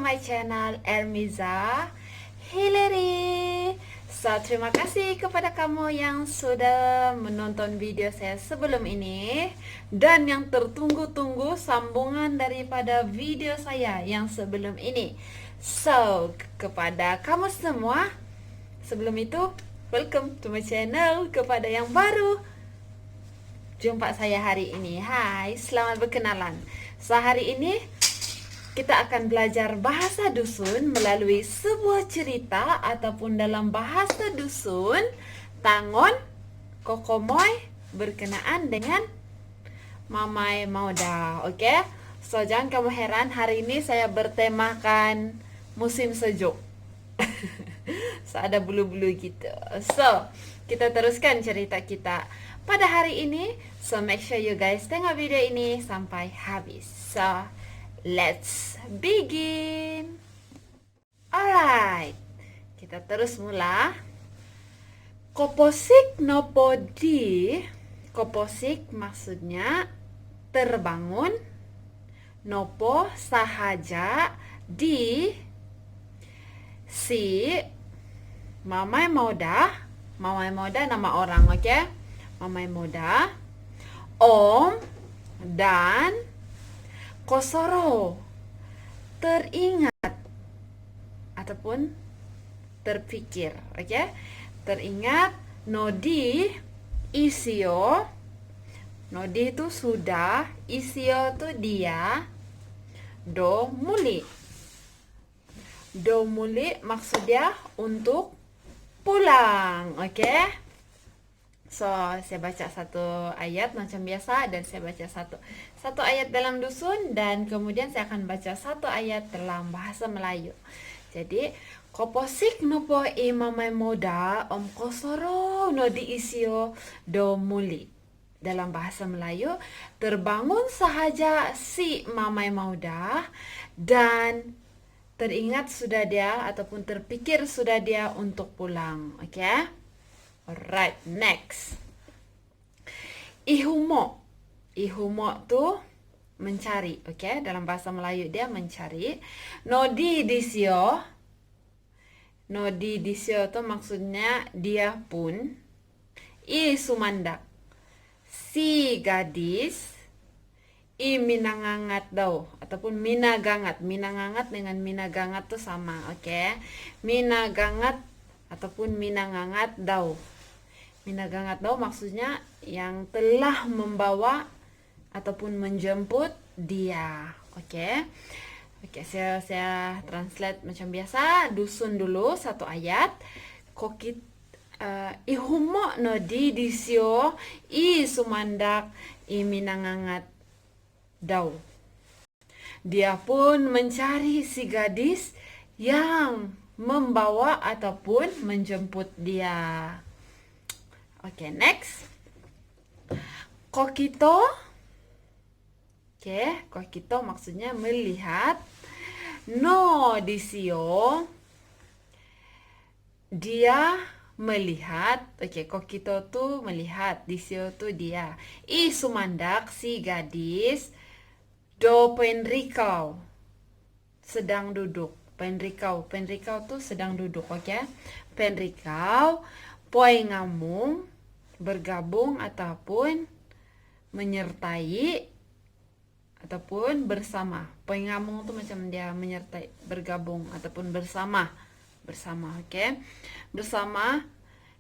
my channel Ermiza Hillary. Terima kasih kepada kamu yang sudah menonton video saya sebelum ini dan yang tertunggu-tunggu sambungan daripada video saya yang sebelum ini. Kepada kamu semua, sebelum itu, welcome to my channel. Kepada yang baru jumpa saya hari ini, hai, selamat berkenalan. Hari ini kita akan belajar bahasa dusun melalui sebuah cerita ataupun dalam bahasa dusun Tangon Kokomoy berkenaan dengan Mamai Mauda. Oke? Jangan kamu heran, hari ini saya bertemakan musim sejuk. Ada bulu-bulu gitu. Kita teruskan cerita kita pada hari ini. Make sure you guys tengok video ini sampai habis. Let's begin. Alright, kita terus mula. Koposik nopodi. Koposik maksudnya terbangun. Nopo sahaja di si Mamai Mauda. Mamai Mauda nama orang, oke? Mamai Mauda, Om dan Kosoro teringat ataupun terpikir, oke? Teringat Nodi Isio. Nodi itu sudah, Isio itu dia. Do muli. Do muli maksudnya untuk pulang, oke? Saya baca satu ayat macam biasa dan saya baca satu ayat dalam dusun dan kemudian saya akan baca satu ayat dalam bahasa Melayu. Jadi, koposik nopo Mamai Mauda om kosoro no diisio do muli. Dalam bahasa Melayu, terbangun sahaja si Mamai Mauda dan teringat sudah dia ataupun terpikir sudah dia untuk pulang, oke? Alright, next. Ihumo. Ihumo tuh mencari, oke? Dalam bahasa Melayu dia mencari. Nodi disio. Nodi disio tuh maksudnya dia pun. I sumandak. Si gadis. I minangangat daw. Ataupun minagangat. Minangangat dengan minagangat tuh sama, oke? Minagangat ataupun minangangat daw. Minagangat daw maksudnya yang telah membawa ataupun menjemput dia. Oke. Oke, saya translate macam biasa. Dusun dulu satu ayat. Kokit ihumo no di disio i sumandak i minangangat daw. Dia pun mencari si gadis yang membawa ataupun menjemput dia. Oke, next. Kokito. Oke, kokito maksudnya melihat. No disio. Dia melihat. Oke, kokito tuh melihat. Disio tuh dia. I sumandak si gadis. Do penrikau. Sedang duduk. Penrikau. Penrikau tuh sedang duduk, oke? Penrikau. Poi ngamung. Bergabung ataupun menyertai ataupun bersama. Pengamung itu macam dia menyertai, bergabung ataupun bersama, oke? Bersama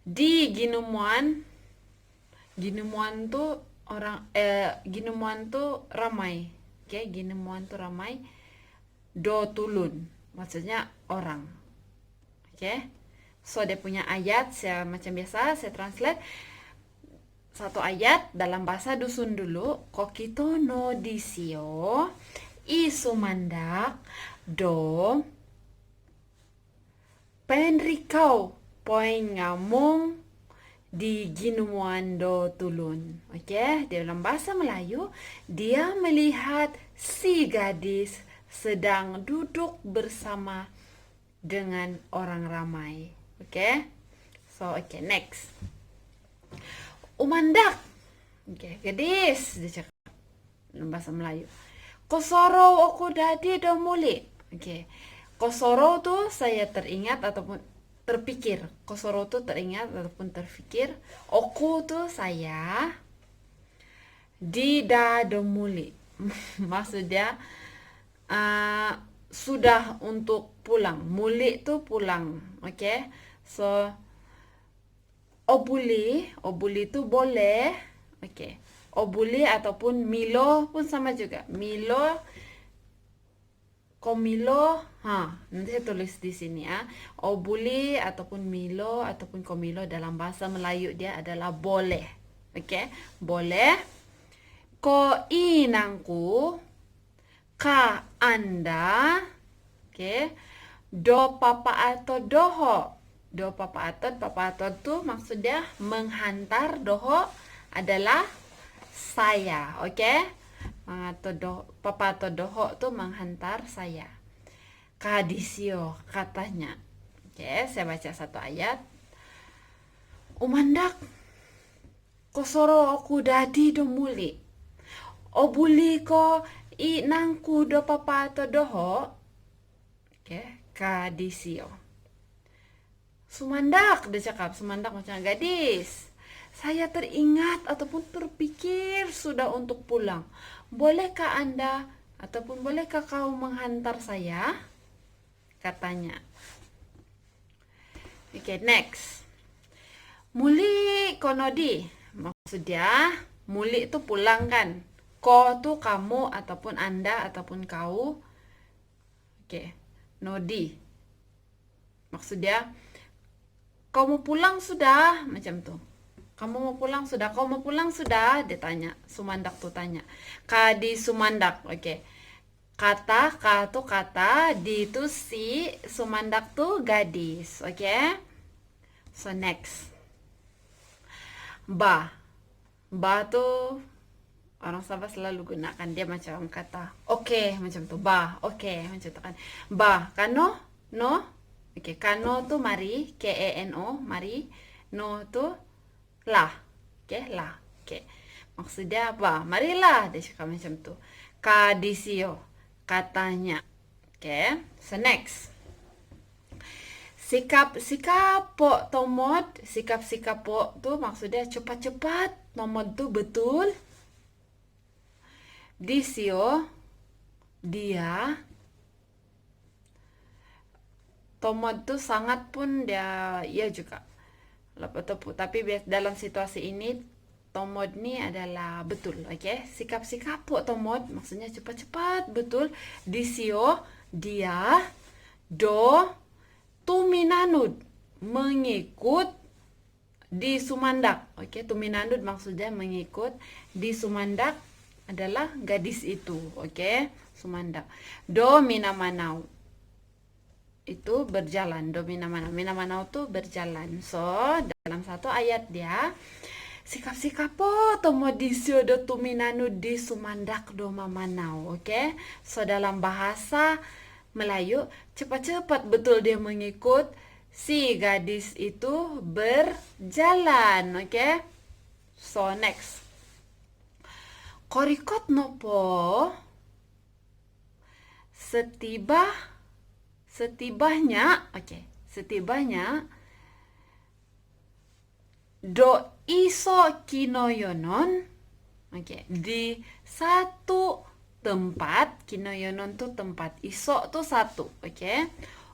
di Ginumuan. Ginumuan tuh orang Ginumuan tuh ramai, oke? Ginumuan tuh ramai. Do tulun maksudnya orang, oke? Dia punya ayat, saya macam biasa saya translate. Satu ayat dalam bahasa dusun dulu. Kokito no disio i sumandak do penrikau poin ngamung di Ginumuan do tulun. Oke, dalam bahasa Melayu dia melihat si gadis sedang duduk bersama dengan orang ramai. Oke. Next. Umandak. Oke, gadis dia cakap dalam bahasa Melayu. Kosoro aku dadi do muli. Oke. Kosoro tuh saya teringat ataupun terpikir. Kosoro tuh teringat ataupun terpikir. Oku tuh saya. Dida domuli. Maksudnya sudah untuk pulang. Muli tuh pulang. Oke. So obuli itu boleh. Oke. Obuli ataupun milo pun sama juga. Milo, komilo, nanti saya tulis di sini ya. Obuli ataupun milo ataupun komilo dalam bahasa Melayu dia adalah boleh. Oke, boleh. Ko inangku, ka anda, oke. Do papa atau doho. Do papa atau tuh maksudnya menghantar, doho adalah saya, oke? Papa atau doho tuh menghantar saya. Kadisio katanya. Oke, saya baca satu ayat. Umandak kosoro aku dadi do muli. Obuli ko I nangku do papa atau doho. Oke, kadisio. Sumandak, dia cakap. Sumandak macam gadis. Saya teringat ataupun terpikir sudah untuk pulang. Bolehkah Anda ataupun bolehkah kau menghantar saya? Katanya. Oke, next. Muli konodi. Maksudnya, muli itu pulang kan. Ko tuh kamu ataupun Anda ataupun kau. Oke, nodi. Maksudnya, kau mau pulang sudah? Macam tuh. Kamu mau pulang sudah? Kau mau pulang sudah? Dia tanya. Sumandak tuh tanya. Kadi Sumandak. Oke. Kata, ka tuh kata. Di itu si. Sumandak tuh gadis. Oke. So next. Ba. Ba tuh orang Sabah selalu gunakan. Dia macam kata. Oke. Macam tuh. Ba. Oke. Macam tuh kan. Ba. Kano. No. Oke. Kano tuh mari. K-E-N-O. Mari. No tuh lah, oke, lah, oke. Maksudnya apa? Marilah, dia cakap macam tu. Kadisio, katanya. Oke, so next. Sikap po tomod, sikap po tu maksudnya cepat-cepat. Tomod tu betul. Disio, dia. Tomod tu sangat pun dia, ya juga. Tapi dalam situasi ini tomod ni adalah betul, oke? Sikap po tomod maksudnya cepat-cepat, betul. Disio dia, do tuminanud mengikut di Sumandak, oke? Tuminanud maksudnya mengikut di Sumandak adalah gadis itu, oke? Sumandak. Do minamanau itu berjalan. Do Minamanau tuh berjalan. So, dalam satu ayat dia sikap po tomodisio do tuminanu di Sumandak do mamanau. Oke. So, dalam bahasa Melayu, cepat-cepat betul dia mengikut si gadis itu berjalan. Oke. So, next. Korikot nopo setibanya do iso kinoyonon, di satu tempat. Kinoyonon tuh tempat, iso tuh satu,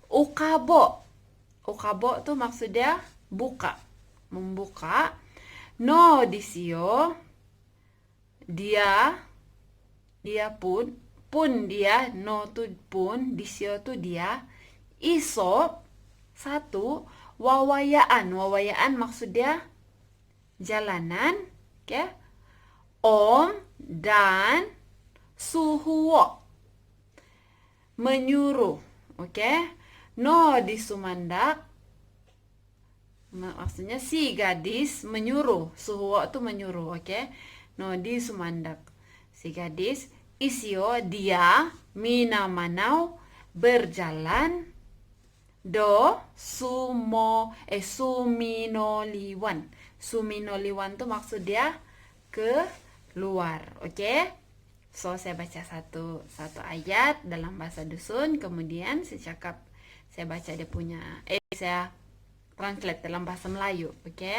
ukabo tuh maksudnya buka, membuka. No disio dia pun dia, no tuh pun, disio tuh dia. Iso satu, wawayaan maksudnya jalanan, om dan suhuo menyuruh, no di Sumandak maksudnya si gadis menyuruh, suhuo tuh menyuruh, no di Sumandak si gadis. Isio dia, minamanau berjalan. Do suminoliwan tuh maksud dia ke luar, So saya baca satu ayat dalam bahasa dusun, kemudian saya baca dia punya, saya translate dalam bahasa Melayu, oke?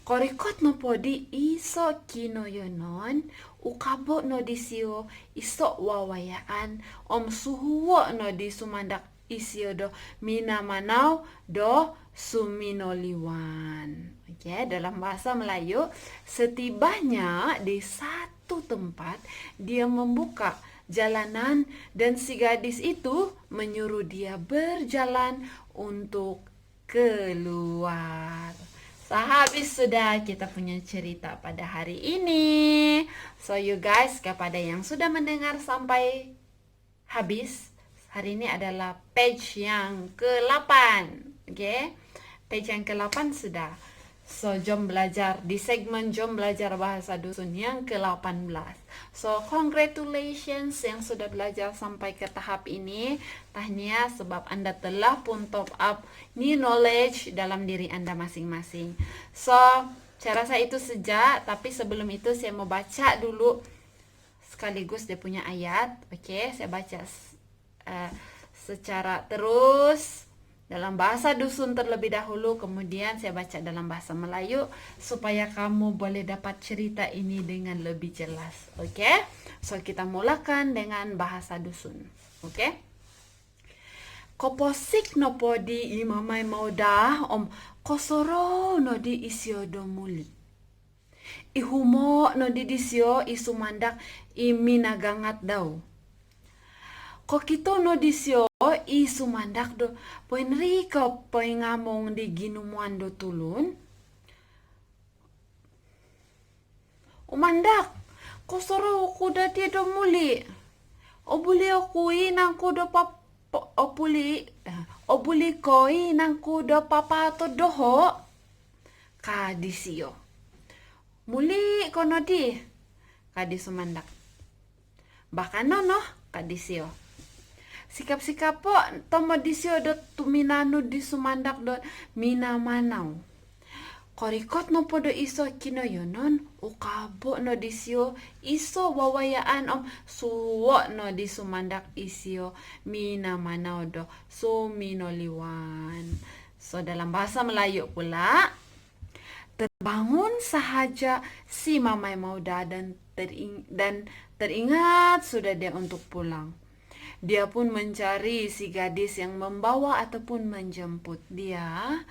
Korikot no podi iso kino yonon, ukabo no disio iso wawayaan, om suhuwo no di sumandak isio do mina manau do suminoliwan. Oke, dalam bahasa Melayu, setibanya di satu tempat, dia membuka jalanan dan si gadis itu menyuruh dia berjalan untuk keluar. Habis sudah kita punya cerita pada hari ini. So you guys, kepada yang sudah mendengar sampai habis, hari ini adalah page yang ke-8. Oke? Page yang ke-8 sudah. So jom belajar di segmen jom belajar bahasa dusun yang ke-18. So congratulations yang sudah belajar sampai ke tahap ini. Tahniah sebab Anda telah pun top up new knowledge dalam diri Anda masing-masing. So saya rasa itu saja, tapi sebelum itu saya mau baca dulu sekaligus dia punya ayat. Oke, saya baca secara terus dalam bahasa dusun terlebih dahulu, kemudian saya baca dalam bahasa Melayu supaya kamu boleh dapat cerita ini dengan lebih jelas. Oke? So kita mulakan dengan bahasa dusun. Oke? Koposik no podi imamai mauda om kosoro no di isio domuli. Ihumo no di disio isumandak iminagangat daw. Kokito no disio isu mandak do poin rika poin ngamong di ginumuan do tulun. Umandak kosoro kuda ti do muli. Obuli okui nang kudo obuli koi nang kudo papato doho kadisio. Muli kono di kadisumandak. Bahkan no kadisio. Sikap-sikap po tomo disio do tuminano di sumandak do mina manau. Korikot no podo iso kino yonon ukabo no disio iso wawayaan om suwo no di sumandak isio mina manau do suminoliwan. So dalam bahasa Melayu pula, terbangun sahaja si Mamai Mauda dan teringat sudah dia untuk pulang. Dia pun mencari si gadis yang membawa ataupun menjemput dia.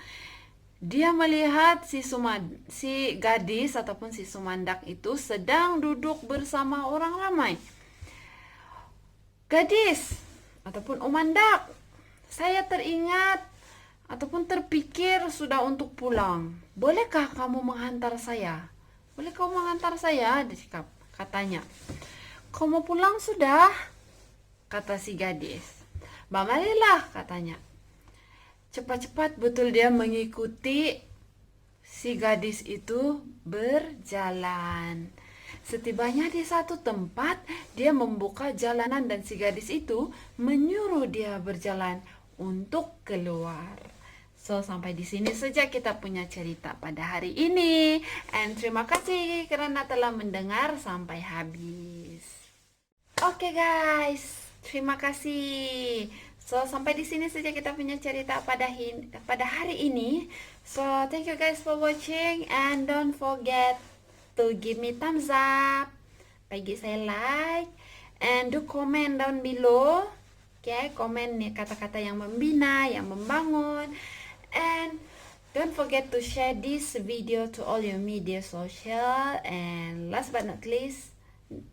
Dia melihat si gadis ataupun si sumandak itu sedang duduk bersama orang ramai. Gadis ataupun umandak, saya teringat ataupun terpikir sudah untuk pulang. Bolehkah kamu menghantar saya? Boleh kamu menghantar saya? Katanya. Kamu pulang sudah? Kata si gadis. Marilah, katanya. Cepat-cepat betul dia mengikuti si gadis itu berjalan. Setibanya di satu tempat, dia membuka jalanan dan si gadis itu menyuruh dia berjalan untuk keluar. So, sampai di sini saja kita punya cerita pada hari ini. And terima kasih karena telah mendengar sampai habis. Oke guys. Terima kasih. So sampai di sini saja kita punya cerita pada hari ini. So thank you guys for watching and don't forget to give me thumbs up. Bagi saya like and do comment down below. Okay, komen nih kata-kata yang membina, yang membangun, and don't forget to share this video to all your media social. And last but not least,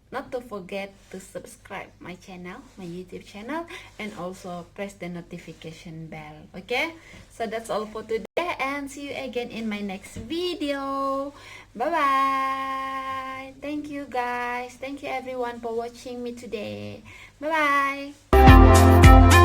not to forget to subscribe my channel, my YouTube channel, and also press the notification bell. Okay, so that's all for today, and see you again in my next video. Bye bye. Thank you guys, thank you everyone for watching me today. Bye bye.